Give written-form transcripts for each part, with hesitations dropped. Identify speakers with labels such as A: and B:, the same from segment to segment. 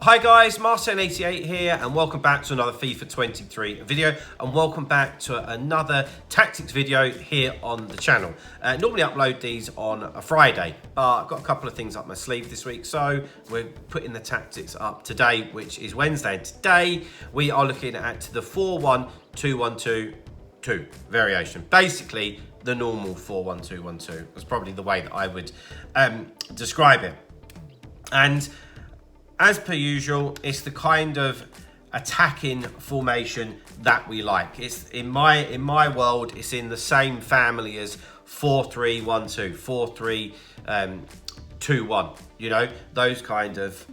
A: Hi guys, Marcel88 here and welcome back to another FIFA 23 video and welcome back to another tactics video here on the channel. Normally upload these on a Friday, but I've got a couple of things up my sleeve this week, so we're putting the tactics up today, which is Wednesday. And today we are looking at the 4-1-2-1-2 variation. Basically the normal 4-1-2-1-2 was probably the way that I would describe it. And as per usual, it's the kind of attacking formation that we like. It's in my world, it's in the same family as 4-3-1-2, 4-3-2-1. You know, those kind of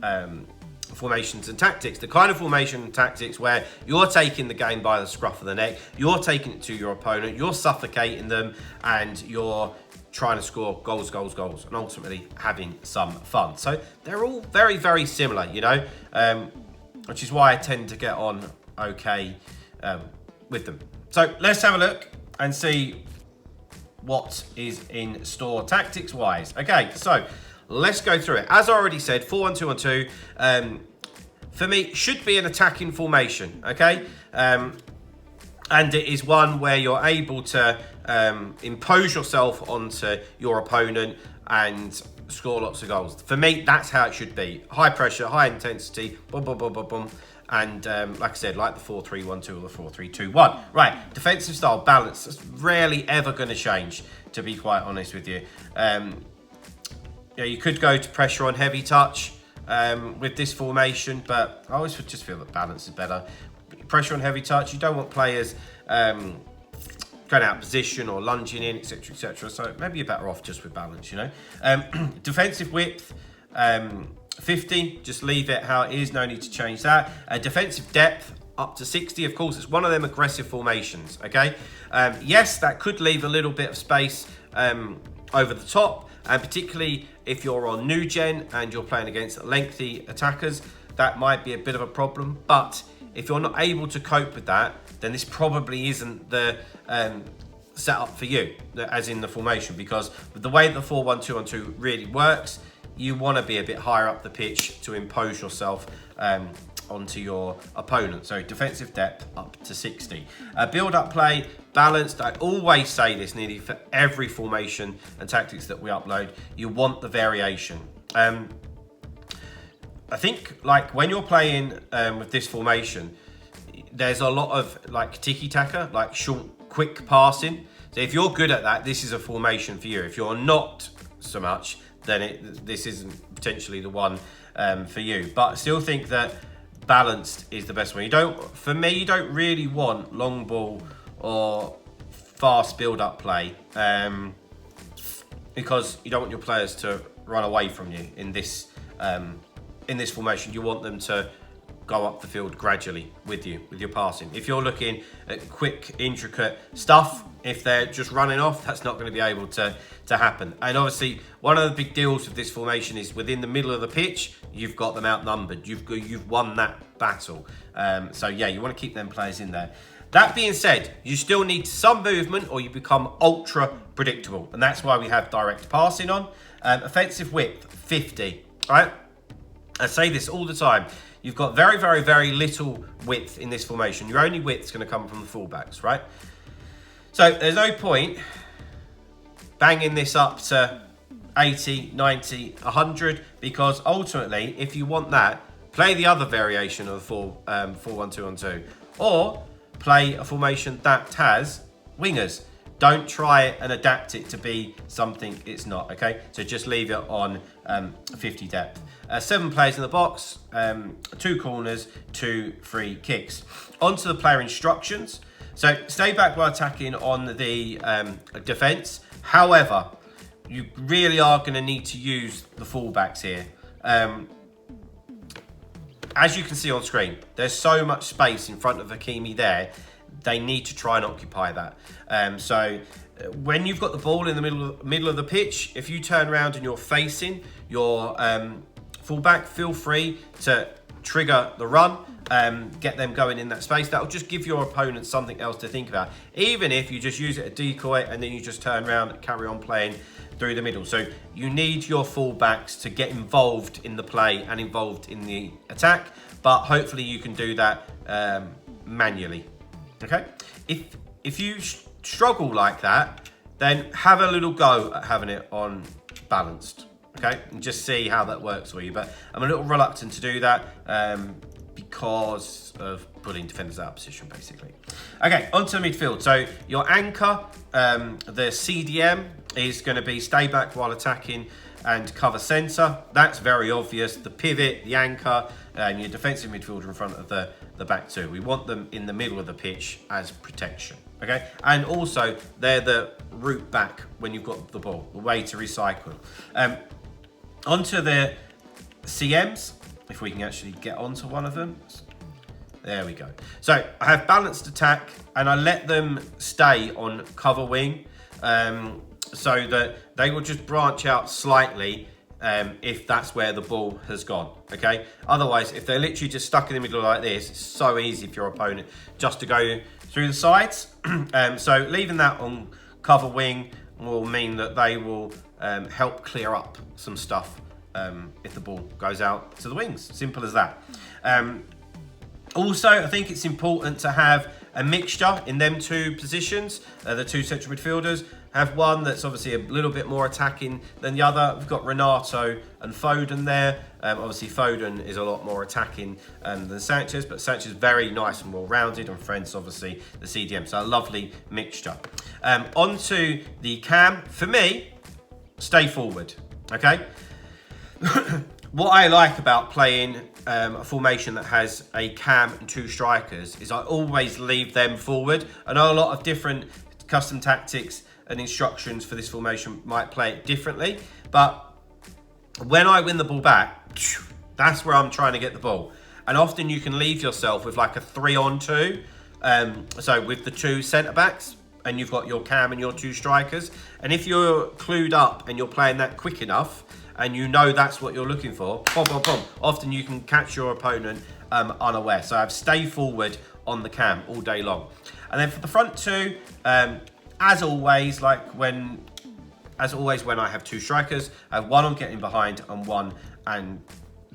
A: formations and tactics. The kind of formation and tactics where you're taking the game by the scruff of the neck, you're taking it to your opponent, you're suffocating them, and you're trying to score goals, and ultimately having some fun. So they're all very, very similar, you know, which is why I tend to get on okay with them. So let's have a look and see what is in store tactics-wise. Okay, so let's go through it. As I already said, 4-1-2-1-2, for me, should be an attacking formation, okay? And it is one where you're able to impose yourself onto your opponent and score lots of goals. For me, that's how it should be. High pressure, high intensity, boom, boom, boom, boom, boom. And like I said, like the 4-3-1-2 or the 4-3-2-1. Right, defensive style, balance. That's rarely ever going to change, to be quite honest with you. Yeah, you could go to pressure on heavy touch with this formation, but I always just feel that balance is better. Pressure on heavy touch, you don't want players going out of position or lunging in, etc, etc. So maybe you're better off just with balance, you know. Defensive width, 50, just leave it how it is, no need to change that. Defensive depth, up to 60. Of course, it's one of them aggressive formations, okay? Yes, that could leave a little bit of space over the top, and particularly if you're on new gen and you're playing against lengthy attackers, that might be a bit of a problem. But if you're not able to cope with that, then this probably isn't the setup for you, as in the formation, because with the way that the 4-1-2-1-2 really works, you want to be a bit higher up the pitch to impose yourself onto your opponent. So defensive depth up to 60. Build-up play, balanced. I always say this nearly for every formation and tactics that we upload. You want the variation. I think, like, when you're playing with this formation, there's a lot of like tiki-taka, like short, quick passing. So if you're good at that, this is a formation for you. If you're not so much, then this isn't potentially the one for you. But I still think that balanced is the best one. For me, you don't really want long ball or fast build-up play because you don't want your players to run away from you in this formation. You want them to go up the field gradually with you, with your passing. If you're looking at quick, intricate stuff, if they're just running off, that's not going to be able to happen. And obviously, one of the big deals with this formation is within the middle of the pitch, you've got them outnumbered. You've won that battle. So yeah, you want to keep them players in there. That being said, you still need some movement or you become ultra predictable. And that's why we have direct passing on. Offensive width, 50, right? I say this all the time. You've got very, very, very little width in this formation. Your only width is going to come from the fullbacks, right? So there's no point banging this up to 80, 90, 100, because ultimately, if you want that, play the other variation of the 4-1-2-1-2, or play a formation that has wingers. Don't try and adapt it to be something it's not, okay? So just leave it on 50 depth. 7 players in the box, 2 corners, 2 free kicks. Onto the player instructions. So stay back while attacking on the defence. However, you really are going to need to use the fullbacks here. As you can see on screen, there's so much space in front of Hakimi there. They need to try and occupy that. So when you've got the ball in the middle of the pitch, if you turn around and you're facing your fullback, feel free to trigger the run get them going in that space. That'll just give your opponent something else to think about. Even if you just use it as a decoy and then you just turn around and carry on playing through the middle. So you need your fullbacks to get involved in the play and involved in the attack, but hopefully you can do that manually. Okay? If you struggle like that, then have a little go at having it on balanced. Okay? And just see how that works for you. But I'm a little reluctant to do that because of pulling defenders out of position, basically. Okay, onto the midfield. So your anchor, the CDM, is going to be stay back while attacking and cover centre. That's very obvious. The pivot, the anchor, and your defensive midfielder in front of the back two. We want them in the middle of the pitch as protection. Okay, and also they're the route back when you've got the ball, the way to recycle. Onto the CMs, if we can actually get onto one of them. There we go. So I have balanced attack and I let them stay on cover wing so that they will just branch out slightly if that's where the ball has gone, okay? Otherwise, if they're literally just stuck in the middle like this, it's so easy for your opponent just to go through the sides. So leaving that on cover wing will mean that they will help clear up some stuff if the ball goes out to the wings. Simple as that. Also, I think it's important to have a mixture in them two positions, the two central midfielders. Have one that's obviously a little bit more attacking than the other. We've got Renato and Foden there. Obviously, Foden is a lot more attacking than Sanchez, but Sanchez is very nice and well-rounded, and Friends, obviously, the CDM. So a lovely mixture. Onto the cam. For me, stay forward, okay? What I like about playing a formation that has a cam and two strikers is I always leave them forward. I know a lot of different custom tactics and instructions for this formation might play it differently, but when I win the ball back, that's where I'm trying to get the ball. And often you can leave yourself with like a 3-on-2, so with the two centre backs, and you've got your cam and your two strikers. And if you're clued up and you're playing that quick enough, and you know that's what you're looking for, boom, boom, boom, often you can catch your opponent unaware. So I've stay forward on the cam all day long. And then for the front two, as always when I have two strikers, I have one on getting behind and one and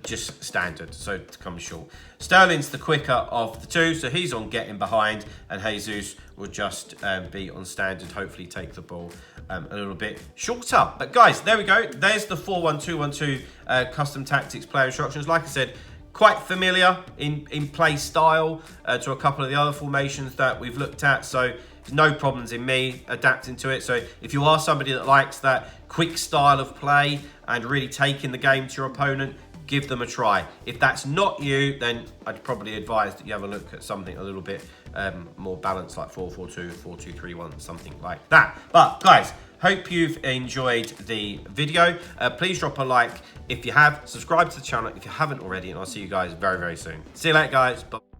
A: just standard, so to come short. Sterling's the quicker of the two, so he's on getting behind, and Jesus will just be on standard, hopefully take the ball a little bit shorter. But guys, there we go. There's the 4-1-2-1-2 custom tactics player instructions. Like I said, quite familiar in play style to a couple of the other formations that we've looked at, so no problems in me adapting to it. So if you are somebody that likes that quick style of play and really taking the game to your opponent, give them a try. If that's not you, then I'd probably advise that you have a look at something a little bit more balanced, like 4-4-2, 4-2-3-1, something like that. But guys, hope you've enjoyed the video. Please drop a like if you have, subscribe to the channel if you haven't already, and I'll see you guys very, very soon. See you later, guys. Bye.